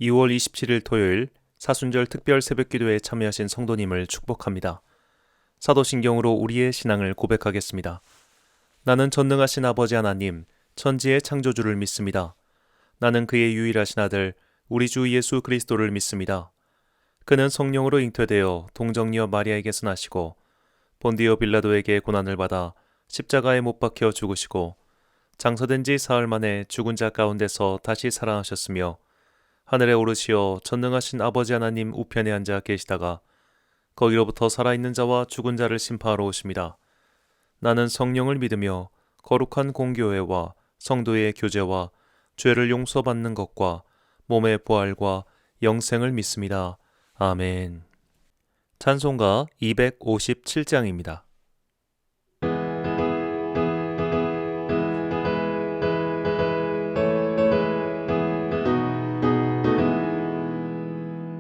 2월 27일 토요일 사순절 특별 새벽기도에 참여하신 성도님을 축복합니다. 사도신경으로 우리의 신앙을 고백하겠습니다. 나는 전능하신 아버지 하나님, 천지의 창조주를 믿습니다. 나는 그의 유일하신 아들, 우리 주 예수 그리스도를 믿습니다. 그는 성령으로 잉태되어 동정녀 마리아에게서 나시고 본디오 빌라도에게 고난을 받아 십자가에 못 박혀 죽으시고 장사된 지 사흘 만에 죽은 자 가운데서 다시 살아나셨으며 하늘에 오르시어 전능하신 아버지 하나님 우편에 앉아 계시다가 거기로부터 살아있는 자와 죽은 자를 심판하러 오십니다. 나는 성령을 믿으며 거룩한 공교회와 성도의 교제와 죄를 용서받는 것과 몸의 부활과 영생을 믿습니다. 아멘. 찬송가 257장입니다.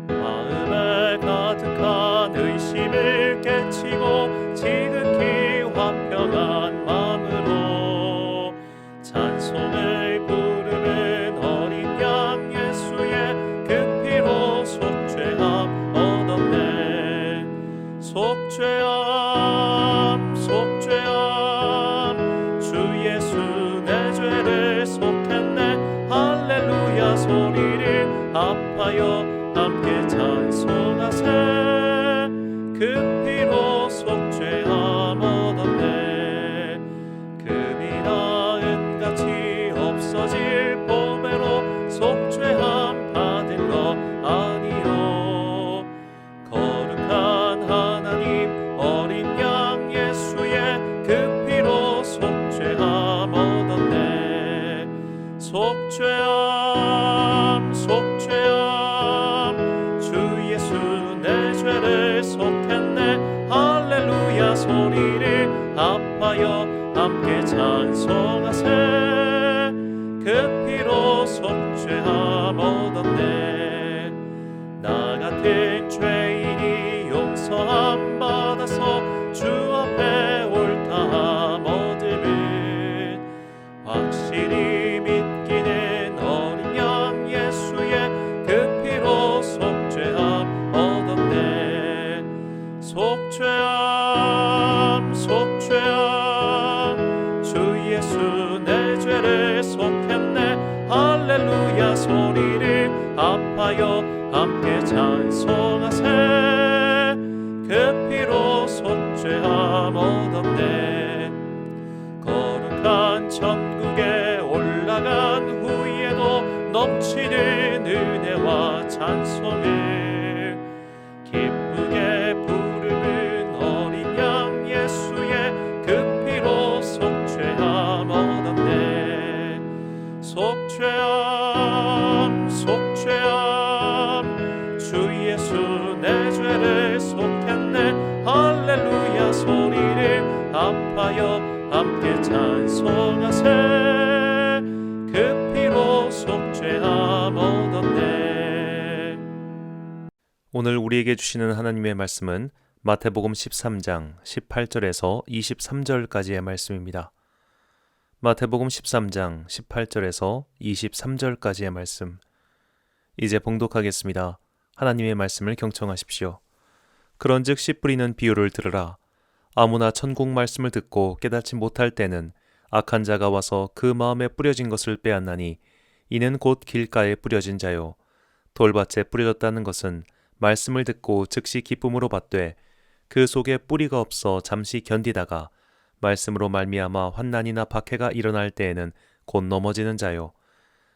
마음에 가득한 의심을 깨치고 지극히 화평한 마음으로 찬송을 부르는 어린 양 예수의 그 피로 속죄함 얻었네. 속죄함 속죄함 주 예수 내 죄를 속했네. 할렐루야 소리를 합하여 함께 찬송하세. 그 피로 속죄함 얻었네. 금이 나은 같이 없어질 보배로 속죄함 받은 거 아니요. 거룩한 하나님 어린 양 예수의 그 피로 속죄함 얻었네. 속죄함 속죄함 주 예수 내 죄를 속했네. 할렐루야 소리를 합하여 함께 찬송하세. 그 피로 속죄함 얻었네. 나 같은 죄인이 용서함 받아서 주 앞에 옳다함 얻음은 확실히 믿기는 어린 양 예수의 그 피로 속죄함 얻었네. 속죄함 속죄함 주 예수 내 죄를 속했네. 할렐루야 소리를 합하여 함께 찬송하세. 그 피로 속죄함 얻었네. 거룩한 천국에 올라간 후에도 넘치는 은혜와 찬송을 기쁘게 부르는 어린 양 예수의 그 피로 속죄함 얻었네. 속죄함 속죄함 주 예수 내 죄를 속했네. 할렐루야 소리를 합하여 함께 찬송하세. 그 피로 속죄함 얻었네. 오늘 우리에게 주시는 하나님의 말씀은 마태복음 13장 18절에서 23절까지의 말씀입니다. 마태복음 13장 18절에서 23절까지의 말씀. 이제 봉독하겠습니다. 하나님의 말씀을 경청하십시오. 그런즉 씨 뿌리는 비유를 들으라. 아무나 천국 말씀을 듣고 깨닫지 못할 때는 악한 자가 와서 그 마음에 뿌려진 것을 빼앗나니 이는 곧 길가에 뿌려진 자요. 돌밭에 뿌려졌다는 것은 말씀을 듣고 즉시 기쁨으로 받되 그 속에 뿌리가 없어 잠시 견디다가 말씀으로 말미암아 환난이나 박해가 일어날 때에는 곧 넘어지는 자요.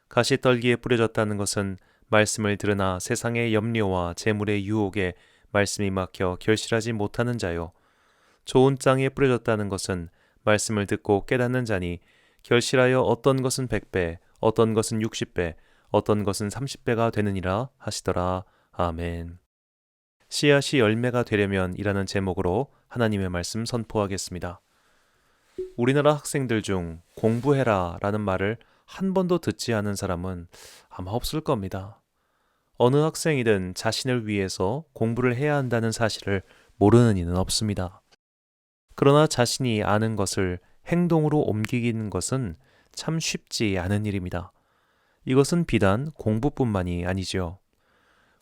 가시떨기에 뿌려졌다는 것은 말씀을 들으나 세상의 염려와 재물의 유혹에 말씀이 막혀 결실하지 못하는 자요. 좋은 땅에 뿌려졌다는 것은 말씀을 듣고 깨닫는 자니 결실하여 어떤 것은 100배, 어떤 것은 60배, 어떤 것은 30배가 되느니라 하시더라. 아멘. 씨앗이 열매가 되려면 이라는 제목으로 하나님의 말씀 선포하겠습니다. 우리나라 학생들 중 공부해라 라는 말을 한 번도 듣지 않은 사람은 아마 없을 겁니다. 어느 학생이든 자신을 위해서 공부를 해야 한다는 사실을 모르는 이는 없습니다. 그러나 자신이 아는 것을 행동으로 옮기는 것은 참 쉽지 않은 일입니다. 이것은 비단 공부뿐만이 아니지요.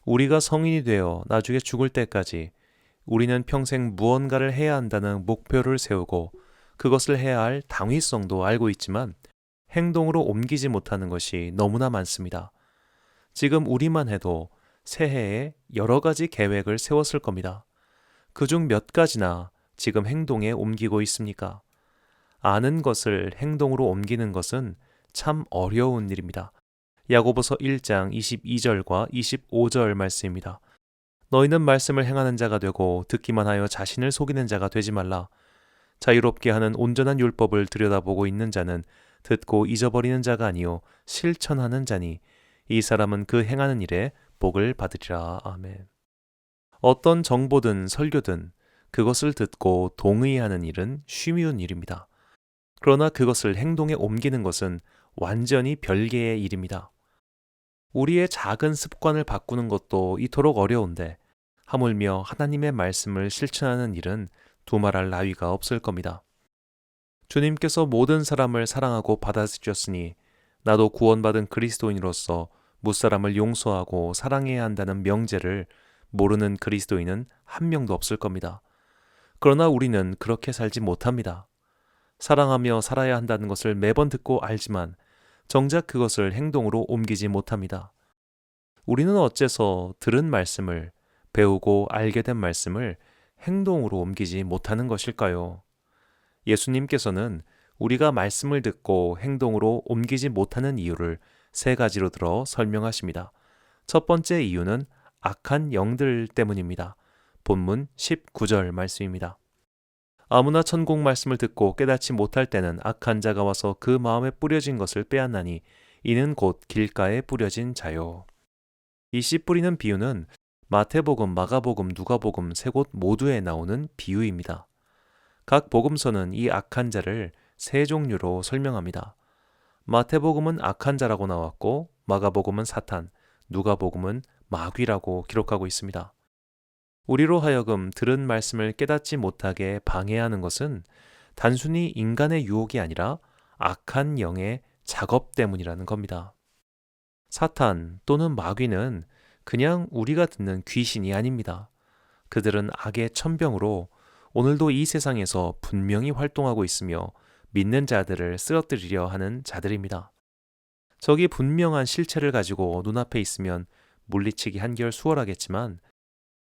우리가 성인이 되어 나중에 죽을 때까지 우리는 평생 무언가를 해야 한다는 목표를 세우고 그것을 해야 할 당위성도 알고 있지만 행동으로 옮기지 못하는 것이 너무나 많습니다. 지금 우리만 해도 새해에 여러 가지 계획을 세웠을 겁니다. 그중 몇 가지나 지금 행동에 옮기고 있습니까? 아는 것을 행동으로 옮기는 것은 참 어려운 일입니다. 야고보서 1장 22절과 25절 말씀입니다. 너희는 말씀을 행하는 자가 되고 듣기만 하여 자신을 속이는 자가 되지 말라. 자유롭게 하는 온전한 율법을 들여다보고 있는 자는 듣고 잊어버리는 자가 아니요 실천하는 자니 이 사람은 그 행하는 일에 복을 받으리라. 아멘. 어떤 정보든 설교든 그것을 듣고 동의하는 일은 쉬운 일입니다. 그러나 그것을 행동에 옮기는 것은 완전히 별개의 일입니다. 우리의 작은 습관을 바꾸는 것도 이토록 어려운데 하물며 하나님의 말씀을 실천하는 일은 두말할 나위가 없을 겁니다. 주님께서 모든 사람을 사랑하고 받아주셨으니 나도 구원받은 그리스도인으로서 무사람을 용서하고 사랑해야 한다는 명제를 모르는 그리스도인은 한 명도 없을 겁니다. 그러나 우리는 그렇게 살지 못합니다. 사랑하며 살아야 한다는 것을 매번 듣고 알지만 정작 그것을 행동으로 옮기지 못합니다. 우리는 어째서 들은 말씀을, 배우고 알게 된 말씀을 행동으로 옮기지 못하는 것일까요? 예수님께서는 우리가 말씀을 듣고 행동으로 옮기지 못하는 이유를 세 가지로 들어 설명하십니다. 첫 번째 이유는 악한 영들 때문입니다. 본문 19절 말씀입니다. 아무나 천국 말씀을 듣고 깨닫지 못할 때는 악한 자가 와서 그 마음에 뿌려진 것을 빼앗나니 이는 곧 길가에 뿌려진 자요. 이 씨 뿌리는 비유는 마태복음, 마가복음, 누가복음 세 곳 모두에 나오는 비유입니다. 각 복음서는 이 악한 자를 세 종류로 설명합니다. 마태복음은 악한 자라고 나왔고 마가복음은 사탄, 누가복음은 마귀라고 기록하고 있습니다. 우리로 하여금 들은 말씀을 깨닫지 못하게 방해하는 것은 단순히 인간의 유혹이 아니라 악한 영의 작업 때문이라는 겁니다. 사탄 또는 마귀는 그냥 우리가 듣는 귀신이 아닙니다. 그들은 악의 천병으로 오늘도 이 세상에서 분명히 활동하고 있으며 믿는 자들을 쓰러뜨리려 하는 자들입니다. 적이 분명한 실체를 가지고 눈앞에 있으면 물리치기 한결 수월하겠지만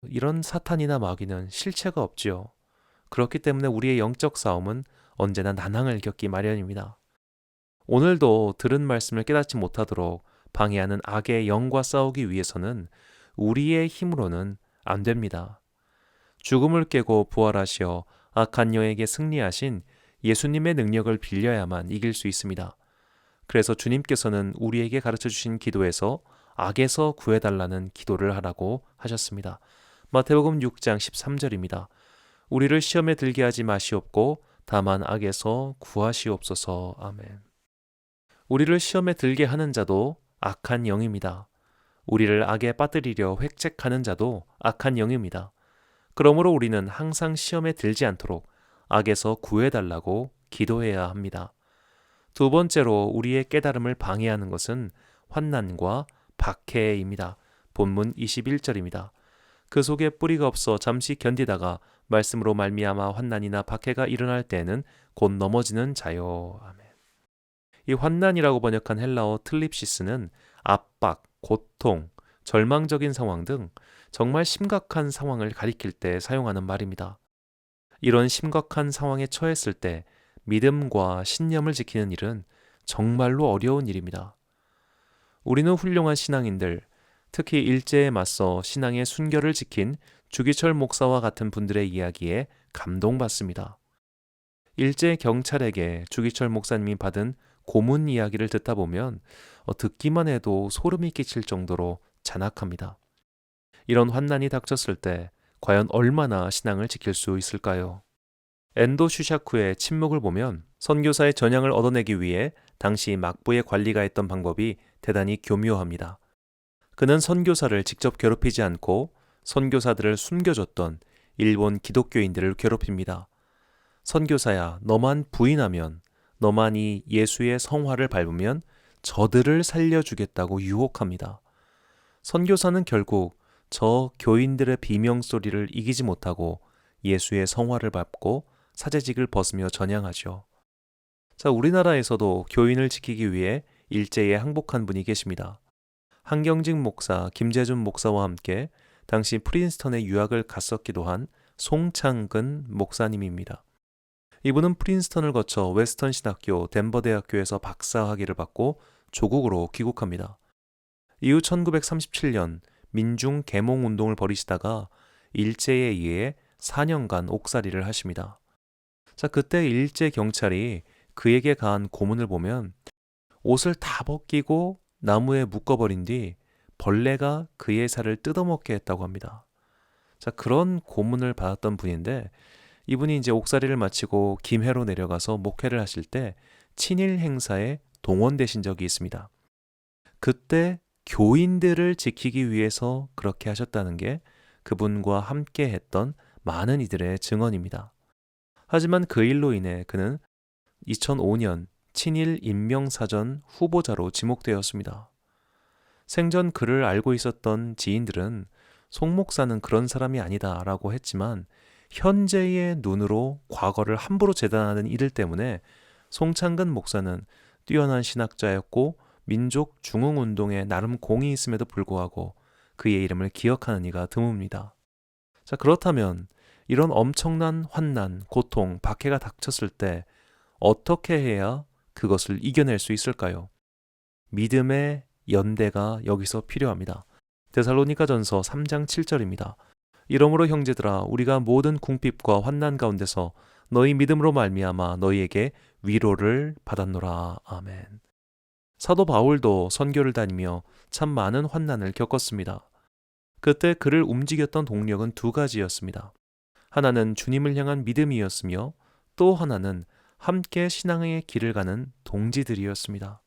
이런 사탄이나 마귀는 실체가 없지요. 그렇기 때문에 우리의 영적 싸움은 언제나 난항을 겪기 마련입니다. 오늘도 들은 말씀을 깨닫지 못하도록 방해하는 악의 영과 싸우기 위해서는 우리의 힘으로는 안 됩니다. 죽음을 깨고 부활하시어 악한 영에게 승리하신 예수님의 능력을 빌려야만 이길 수 있습니다. 그래서 주님께서는 우리에게 가르쳐 주신 기도에서 악에서 구해달라는 기도를 하라고 하셨습니다. 마태복음 6장 13절입니다. 우리를 시험에 들게 하지 마시옵고 다만 악에서 구하시옵소서. 아멘. 우리를 시험에 들게 하는 자도 악한 영입니다. 우리를 악에 빠뜨리려 획책하는 자도 악한 영입니다. 그러므로 우리는 항상 시험에 들지 않도록 악에서 구해달라고 기도해야 합니다. 두 번째로 우리의 깨달음을 방해하는 것은 환난과 박해입니다. 본문 21절입니다. 그 속에 뿌리가 없어 잠시 견디다가 말씀으로 말미암아 환난이나 박해가 일어날 때에는 곧 넘어지는 자요. 아멘. 이 환난이라고 번역한 헬라어 틀립시스는 압박, 고통, 절망적인 상황 등 정말 심각한 상황을 가리킬 때 사용하는 말입니다. 이런 심각한 상황에 처했을 때 믿음과 신념을 지키는 일은 정말로 어려운 일입니다. 우리는 훌륭한 신앙인들, 특히 일제에 맞서 신앙의 순결을 지킨 주기철 목사와 같은 분들의 이야기에 감동받습니다. 일제 경찰에게 주기철 목사님이 받은 고문 이야기를 듣다 보면 듣기만 해도 소름이 끼칠 정도로 잔악합니다. 이런 환난이 닥쳤을 때 과연 얼마나 신앙을 지킬 수 있을까요? 엔도 슈샤쿠의 침묵을 보면 선교사의 전향을 얻어내기 위해 당시 막부의 관리가 했던 방법이 대단히 교묘합니다. 그는 선교사를 직접 괴롭히지 않고 선교사들을 숨겨줬던 일본 기독교인들을 괴롭힙니다. 선교사야, 너만 부인하면, 너만이 예수의 성화를 밟으면 저들을 살려주겠다고 유혹합니다. 선교사는 결국 저 교인들의 비명소리를 이기지 못하고 예수의 성화를 밟고 사제직을 벗으며 전향하죠. 자, 우리나라에서도 교인을 지키기 위해 일제에 항복한 분이 계십니다. 한경직 목사, 김재준 목사와 함께 당시 프린스턴에 유학을 갔었기도 한 송창근 목사님입니다. 이분은 프린스턴을 거쳐 웨스턴 신학교 덴버 대학교에서 박사학위를 받고 조국으로 귀국합니다. 이후 1937년 민중 계몽 운동을 벌이시다가 일제에 의해 4년간 옥살이를 하십니다. 자, 그때 일제 경찰이 그에게 가한 고문을 보면 옷을 다 벗기고 나무에 묶어버린 뒤 벌레가 그의 살을 뜯어먹게 했다고 합니다. 자, 그런 고문을 받았던 분인데 이분이 이제 옥살이를 마치고 김해로 내려가서 목회를 하실 때 친일 행사에 동원되신 적이 있습니다. 그때 교인들을 지키기 위해서 그렇게 하셨다는 게 그분과 함께 했던 많은 이들의 증언입니다. 하지만 그 일로 인해 그는 2005년 친일 인명사전 후보자로 지목되었습니다. 생전 그를 알고 있었던 지인들은 송 목사는 그런 사람이 아니다 라고 했지만 현재의 눈으로 과거를 함부로 재단하는 이들 때문에 송창근 목사는 뛰어난 신학자였고 민족 중흥운동에 나름 공이 있음에도 불구하고 그의 이름을 기억하는 이가 드뭅니다. 자, 그렇다면 이런 엄청난 환난, 고통, 박해가 닥쳤을 때 어떻게 해야 그것을 이겨낼 수 있을까요? 믿음의 연대가 여기서 필요합니다. 데살로니가전서 3장 7절입니다. 이러므로 형제들아 우리가 모든 궁핍과 환난 가운데서 너희 믿음으로 말미암아 너희에게 위로를 받았노라. 아멘. 사도 바울도 선교를 다니며 참 많은 환난을 겪었습니다. 그때 그를 움직였던 동력은 두 가지였습니다. 하나는 주님을 향한 믿음이었으며 또 하나는 함께 신앙의 길을 가는 동지들이었습니다.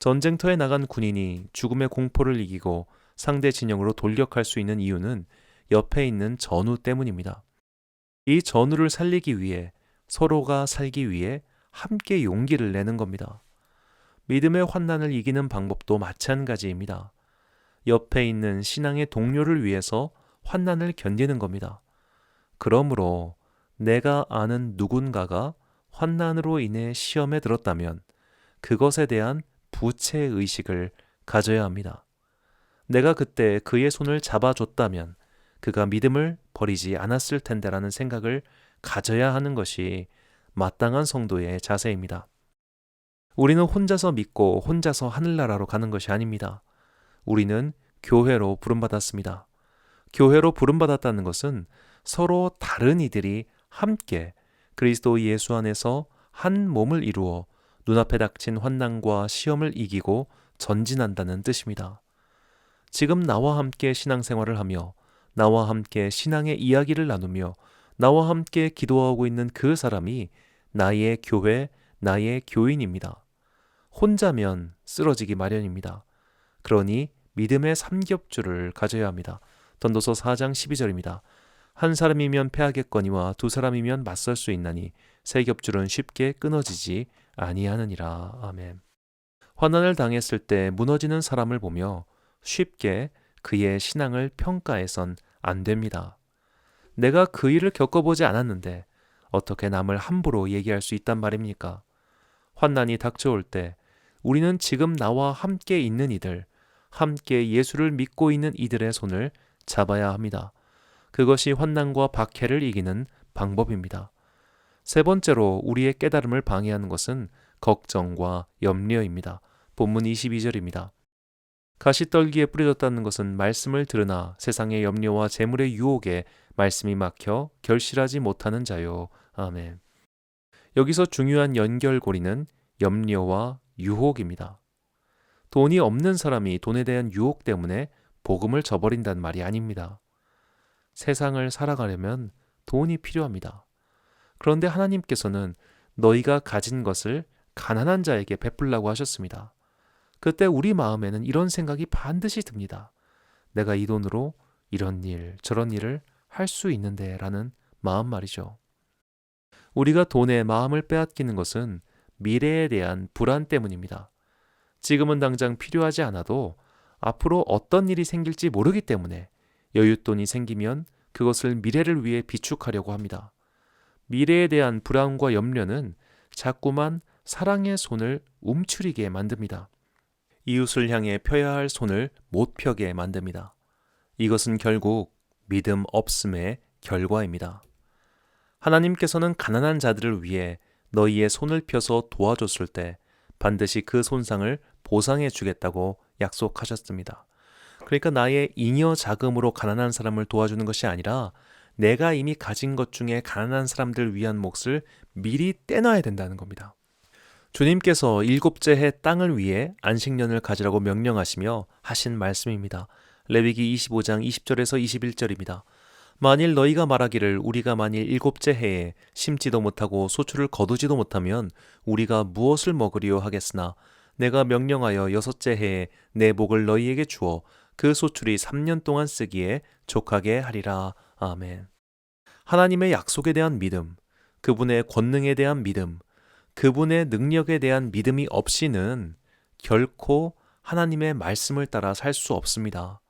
전쟁터에 나간 군인이 죽음의 공포를 이기고 상대 진영으로 돌격할 수 있는 이유는 옆에 있는 전우 때문입니다. 이 전우를 살리기 위해 서로가 살기 위해 함께 용기를 내는 겁니다. 믿음의 환난을 이기는 방법도 마찬가지입니다. 옆에 있는 신앙의 동료를 위해서 환난을 견디는 겁니다. 그러므로 내가 아는 누군가가 환난으로 인해 시험에 들었다면 그것에 대한 부채의식을 가져야 합니다. 내가 그때 그의 손을 잡아줬다면 그가 믿음을 버리지 않았을 텐데라는 생각을 가져야 하는 것이 마땅한 성도의 자세입니다. 우리는 혼자서 믿고 혼자서 하늘나라로 가는 것이 아닙니다. 우리는 교회로 부름받았습니다. 교회로 부름받았다는 것은 서로 다른 이들이 함께 그리스도 예수 안에서 한 몸을 이루어 눈앞에 닥친 환난과 시험을 이기고 전진한다는 뜻입니다. 지금 나와 함께 신앙생활을 하며 나와 함께 신앙의 이야기를 나누며 나와 함께 기도하고 있는 그 사람이 나의 교회, 나의 교인입니다. 혼자면 쓰러지기 마련입니다. 그러니 믿음의 삼겹줄을 가져야 합니다. 전도서 4장 12절입니다. 한 사람이면 패하겠거니와 두 사람이면 맞설 수 있나니 세 겹줄은 쉽게 끊어지지 아니하느니라. 아멘. 환난을 당했을 때 무너지는 사람을 보며 쉽게 그의 신앙을 평가해선 안 됩니다. 내가 그 일을 겪어보지 않았는데 어떻게 남을 함부로 얘기할 수 있단 말입니까? 환난이 닥쳐올 때 우리는 지금 나와 함께 있는 이들, 함께 예수를 믿고 있는 이들의 손을 잡아야 합니다. 그것이 환난과 박해를 이기는 방법입니다. 세 번째로 우리의 깨달음을 방해하는 것은 걱정과 염려입니다. 본문 22절입니다. 가시떨기에 뿌려졌다는 것은 말씀을 들으나 세상의 염려와 재물의 유혹에 말씀이 막혀 결실하지 못하는 자요. 아멘. 여기서 중요한 연결고리는 염려와 유혹입니다. 돈이 없는 사람이 돈에 대한 유혹 때문에 복음을 저버린다는 말이 아닙니다. 세상을 살아가려면 돈이 필요합니다. 그런데 하나님께서는 너희가 가진 것을 가난한 자에게 베풀라고 하셨습니다. 그때 우리 마음에는 이런 생각이 반드시 듭니다. 내가 이 돈으로 이런 일, 저런 일을 할 수 있는데 라는 마음 말이죠. 우리가 돈에 마음을 빼앗기는 것은 미래에 대한 불안 때문입니다. 지금은 당장 필요하지 않아도 앞으로 어떤 일이 생길지 모르기 때문에 여윳돈이 생기면 그것을 미래를 위해 비축하려고 합니다. 미래에 대한 불안과 염려는 자꾸만 사랑의 손을 움츠리게 만듭니다. 이웃을 향해 펴야 할 손을 못 펴게 만듭니다. 이것은 결국 믿음 없음의 결과입니다. 하나님께서는 가난한 자들을 위해 너희의 손을 펴서 도와줬을 때 반드시 그 손상을 보상해 주겠다고 약속하셨습니다. 그러니까 나의 잉여 자금으로 가난한 사람을 도와주는 것이 아니라 내가 이미 가진 것 중에 가난한 사람들 위한 몫을 미리 떼놔야 된다는 겁니다. 주님께서 7째 해 땅을 위해 안식년을 가지라고 명령하시며 하신 말씀입니다. 레위기 25장 20절에서 21절입니다. 만일 너희가 말하기를 우리가 만일 7째 해에 심지도 못하고 소출을 거두지도 못하면 우리가 무엇을 먹으리요 하겠으나 내가 명령하여 6째 해에 내 복을 너희에게 주어 그 소출이 3년 동안 쓰기에 족하게 하리라. 아멘. 하나님의 약속에 대한 믿음, 그분의 권능에 대한 믿음, 그분의 능력에 대한 믿음이 없이는 결코 하나님의 말씀을 따라 살 수 없습니다.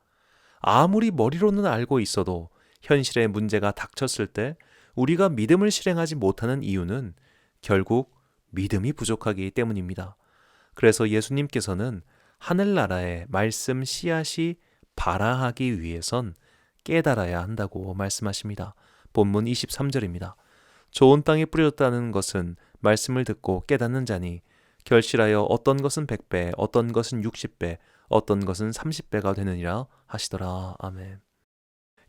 아무리 머리로는 알고 있어도 현실의 문제가 닥쳤을 때 우리가 믿음을 실행하지 못하는 이유는 결국 믿음이 부족하기 때문입니다. 그래서 예수님께서는 하늘나라의 말씀 씨앗이 발아하기 위해선 깨달아야 한다고 말씀하십니다. 본문 23절입니다. 좋은 땅에 뿌려졌다는 것은 말씀을 듣고 깨닫는 자니 결실하여 어떤 것은 100배, 어떤 것은 60배, 어떤 것은 30배가 되느니라 하시더라. 아멘.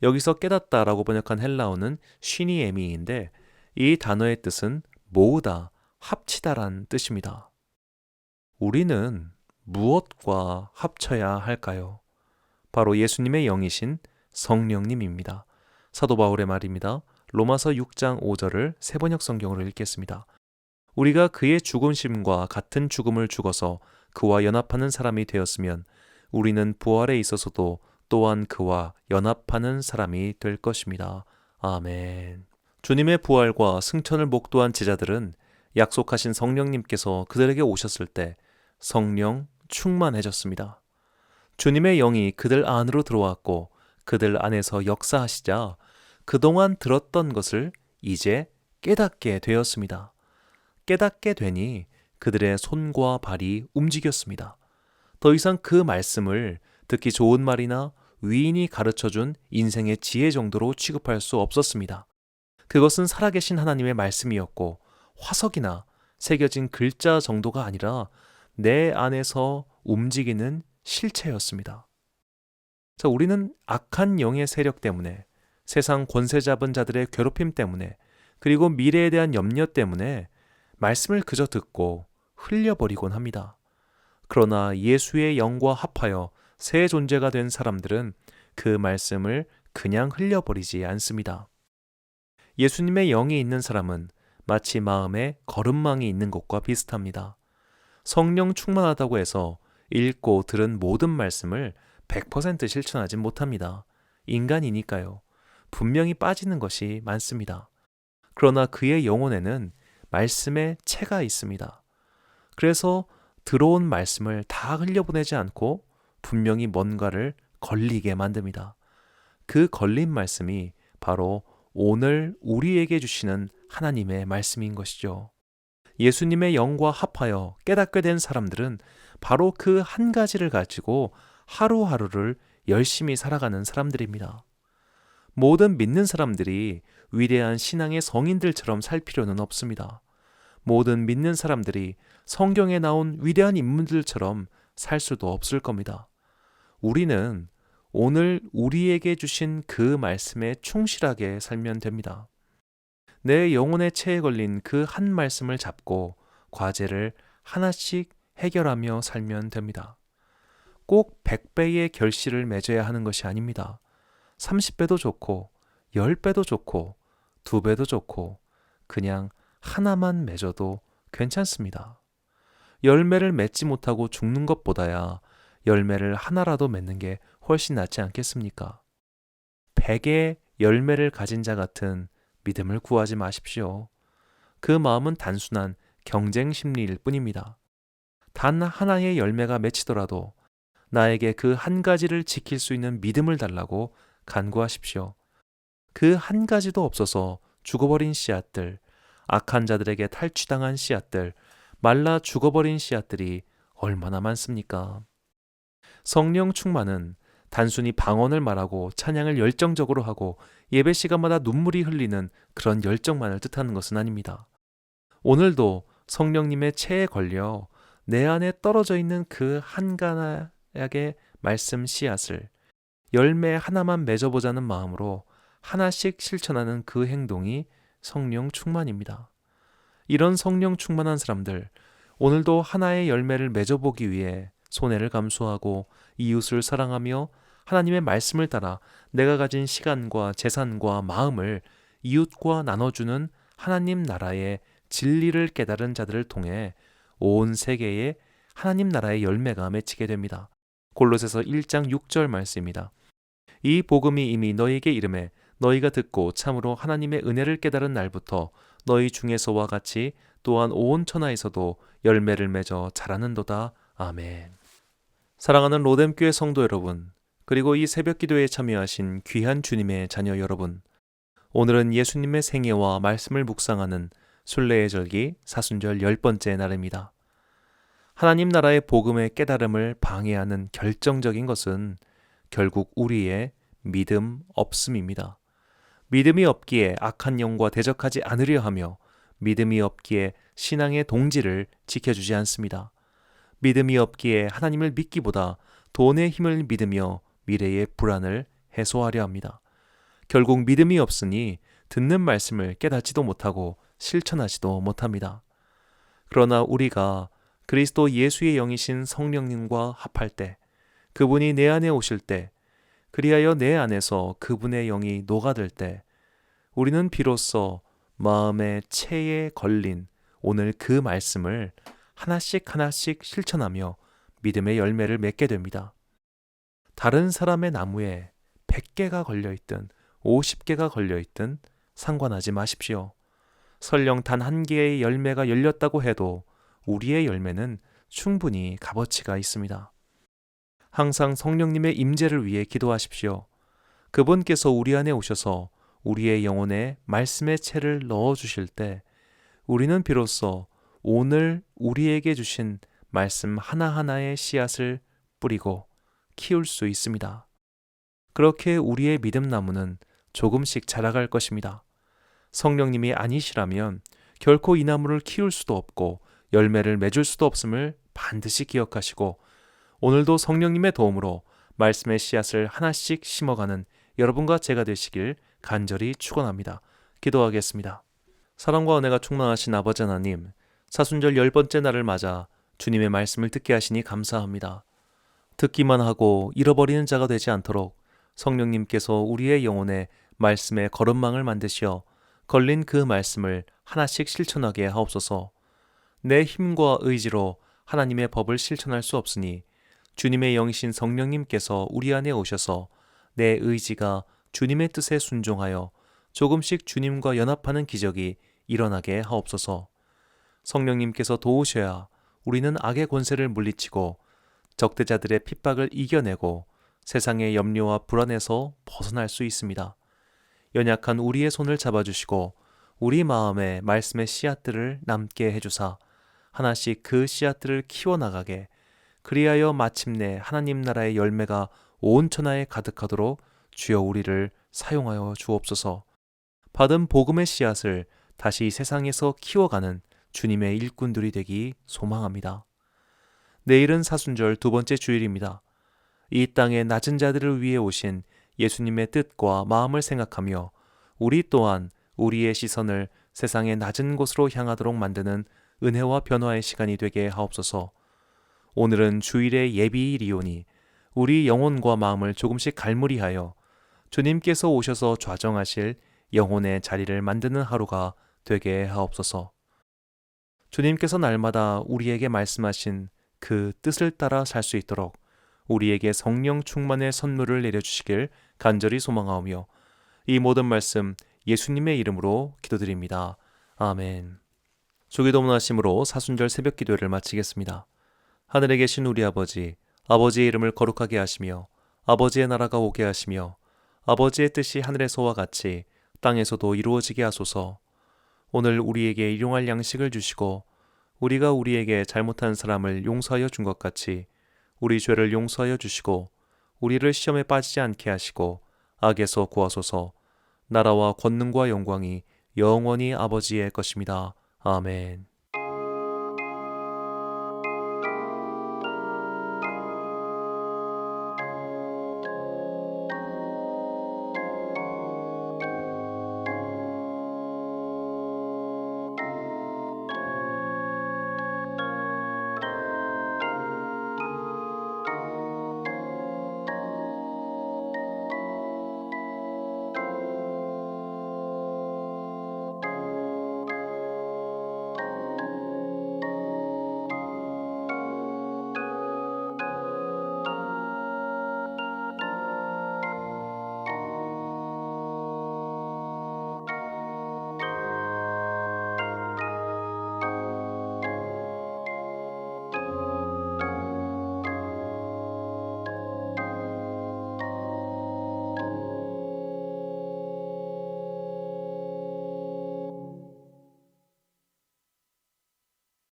여기서 깨닫다라고 번역한 헬라어는 쉬니에미인데 이 단어의 뜻은 모으다, 합치다란 뜻입니다. 우리는 무엇과 합쳐야 할까요? 바로 예수님의 영이신 성령님입니다. 사도 바울의 말입니다. 로마서 6장 5절을 세번역 성경으로 읽겠습니다. 우리가 그의 죽으심과 같은 죽음을 죽어서 그와 연합하는 사람이 되었으면 우리는 부활에 있어서도 또한 그와 연합하는 사람이 될 것입니다. 아멘. 주님의 부활과 승천을 목도한 제자들은 약속하신 성령님께서 그들에게 오셨을 때 성령 충만해졌습니다. 주님의 영이 그들 안으로 들어왔고 그들 안에서 역사하시자 그동안 들었던 것을 이제 깨닫게 되었습니다. 깨닫게 되니 그들의 손과 발이 움직였습니다. 더 이상 그 말씀을 듣기 좋은 말이나 위인이 가르쳐준 인생의 지혜 정도로 취급할 수 없었습니다. 그것은 살아계신 하나님의 말씀이었고 화석이나 새겨진 글자 정도가 아니라 내 안에서 움직이는 실체였습니다. 자, 우리는 악한 영의 세력 때문에, 세상 권세 잡은 자들의 괴롭힘 때문에, 그리고 미래에 대한 염려 때문에 말씀을 그저 듣고 흘려버리곤 합니다. 그러나 예수의 영과 합하여 새 존재가 된 사람들은 그 말씀을 그냥 흘려버리지 않습니다. 예수님의 영이 있는 사람은 마치 마음에 거름망이 있는 것과 비슷합니다. 성령 충만하다고 해서 읽고 들은 모든 말씀을 100% 실천하지 못합니다. 인간이니까요. 분명히 빠지는 것이 많습니다. 그러나 그의 영혼에는 말씀의 채가 있습니다. 그래서 들어온 말씀을 다 흘려보내지 않고 분명히 뭔가를 걸리게 만듭니다. 그 걸린 말씀이 바로 오늘 우리에게 주시는 하나님의 말씀인 것이죠. 예수님의 영과 합하여 깨닫게 된 사람들은 바로 그 한 가지를 가지고 하루하루를 열심히 살아가는 사람들입니다. 모든 믿는 사람들이 위대한 신앙의 성인들처럼 살 필요는 없습니다. 모든 믿는 사람들이 성경에 나온 위대한 인물들처럼 살 수도 없을 겁니다. 우리는 오늘 우리에게 주신 그 말씀에 충실하게 살면 됩니다. 내 영혼의 채에 걸린 그 한 말씀을 잡고 과제를 하나씩 해결하며 살면 됩니다. 꼭 100배의 결실을 맺어야 하는 것이 아닙니다. 30배도 좋고 10배도 좋고 2배도 좋고 그냥 하나만 맺어도 괜찮습니다. 열매를 맺지 못하고 죽는 것보다야 열매를 하나라도 맺는 게 훨씬 낫지 않겠습니까? 100의 열매를 가진 자 같은 믿음을 구하지 마십시오. 그 마음은 단순한 경쟁 심리일 뿐입니다. 단 하나의 열매가 맺히더라도 나에게 그 한 가지를 지킬 수 있는 믿음을 달라고 간구하십시오. 그 한 가지도 없어서 죽어버린 씨앗들, 악한 자들에게 탈취당한 씨앗들, 말라 죽어버린 씨앗들이 얼마나 많습니까? 성령 충만은 단순히 방언을 말하고 찬양을 열정적으로 하고 예배 시간마다 눈물이 흘리는 그런 열정만을 뜻하는 것은 아닙니다. 오늘도 성령님의 체에 걸려 내 안에 떨어져 있는 그 한 가닥의 말씀 씨앗을 열매 하나만 맺어보자는 마음으로 하나씩 실천하는 그 행동이 성령 충만입니다. 이런 성령 충만한 사람들, 오늘도 하나의 열매를 맺어보기 위해 손해를 감수하고 이웃을 사랑하며 하나님의 말씀을 따라 내가 가진 시간과 재산과 마음을 이웃과 나눠주는 하나님 나라의 진리를 깨달은 자들을 통해 온 세계에 하나님 나라의 열매가 맺히게 됩니다. 골로새서 1장 6절 말씀입니다. 이 복음이 이미 너희에게 이르매 너희가 듣고 참으로 하나님의 은혜를 깨달은 날부터 너희 중에서와 같이 또한 온 천하에서도 열매를 맺어 자라는도다. 아멘. 사랑하는 로뎀교회 성도 여러분, 그리고 이 새벽 기도에 참여하신 귀한 주님의 자녀 여러분, 오늘은 예수님의 생애와 말씀을 묵상하는 순례의 절기 사순절 10번째 날입니다. 하나님 나라의 복음의 깨달음을 방해하는 결정적인 것은 결국 우리의 믿음 없음입니다. 믿음이 없기에 악한 영과 대적하지 않으려 하며 믿음이 없기에 신앙의 동지를 지켜주지 않습니다. 믿음이 없기에 하나님을 믿기보다 돈의 힘을 믿으며 미래의 불안을 해소하려 합니다. 결국 믿음이 없으니 듣는 말씀을 깨닫지도 못하고 실천하지도 못합니다. 그러나 우리가 그리스도 예수의 영이신 성령님과 합할 때, 그분이 내 안에 오실 때, 그리하여 내 안에서 그분의 영이 녹아들 때 우리는 비로소 마음의 체에 걸린 오늘 그 말씀을 하나씩 하나씩 실천하며 믿음의 열매를 맺게 됩니다. 다른 사람의 나무에 100개가 걸려있든 50개가 걸려있든 상관하지 마십시오. 설령 단 한 개의 열매가 열렸다고 해도 우리의 열매는 충분히 값어치가 있습니다. 항상 성령님의 임재를 위해 기도하십시오. 그분께서 우리 안에 오셔서 우리의 영혼에 말씀의 채를 넣어주실 때 우리는 비로소 오늘 우리에게 주신 말씀 하나하나의 씨앗을 뿌리고 키울 수 있습니다. 그렇게 우리의 믿음 나무는 조금씩 자라갈 것입니다. 성령님이 아니시라면 결코 이 나무를 키울 수도 없고 열매를 맺을 수도 없음을 반드시 기억하시고 오늘도 성령님의 도움으로 말씀의 씨앗을 하나씩 심어가는 여러분과 제가 되시길 간절히 축원합니다. 기도하겠습니다. 사랑과 은혜가 충만하신 아버지 하나님, 사순절 10번째 날을 맞아 주님의 말씀을 듣게 하시니 감사합니다. 듣기만 하고 잃어버리는 자가 되지 않도록 성령님께서 우리의 영혼에 말씀의 거름망을 만드시어 걸린 그 말씀을 하나씩 실천하게 하옵소서. 내 힘과 의지로 하나님의 법을 실천할 수 없으니 주님의 영이신 성령님께서 우리 안에 오셔서 내 의지가 주님의 뜻에 순종하여 조금씩 주님과 연합하는 기적이 일어나게 하옵소서. 성령님께서 도우셔야 우리는 악의 권세를 물리치고 적대자들의 핍박을 이겨내고 세상의 염려와 불안에서 벗어날 수 있습니다. 연약한 우리의 손을 잡아주시고 우리 마음에 말씀의 씨앗들을 남게 해주사 하나씩 그 씨앗들을 키워나가게, 그리하여 마침내 하나님 나라의 열매가 온 천하에 가득하도록 주여 우리를 사용하여 주옵소서. 받은 복음의 씨앗을 다시 세상에서 키워가는 주님의 일꾼들이 되기 소망합니다. 내일은 사순절 2번째 주일입니다. 이 땅의 낮은 자들을 위해 오신 예수님의 뜻과 마음을 생각하며 우리 또한 우리의 시선을 세상의 낮은 곳으로 향하도록 만드는 은혜와 변화의 시간이 되게 하옵소서. 오늘은 주일의 예비일이오니 우리 영혼과 마음을 조금씩 갈무리하여 주님께서 오셔서 좌정하실 영혼의 자리를 만드는 하루가 되게 하옵소서. 주님께서 날마다 우리에게 말씀하신 그 뜻을 따라 살 수 있도록 우리에게 성령 충만의 선물을 내려주시길 간절히 소망하오며 이 모든 말씀 예수님의 이름으로 기도드립니다. 아멘. 주기도문하심으로 사순절 새벽 기도를 마치겠습니다. 하늘에 계신 우리 아버지, 아버지의 이름을 거룩하게 하시며 아버지의 나라가 오게 하시며 아버지의 뜻이 하늘에서와 같이 땅에서도 이루어지게 하소서. 오늘 우리에게 일용할 양식을 주시고 우리가 우리에게 잘못한 사람을 용서하여 준 것 같이 우리 죄를 용서하여 주시고 우리를 시험에 빠지지 않게 하시고 악에서 구하소서. 나라와 권능과 영광이 영원히 아버지의 것입니다. 아멘.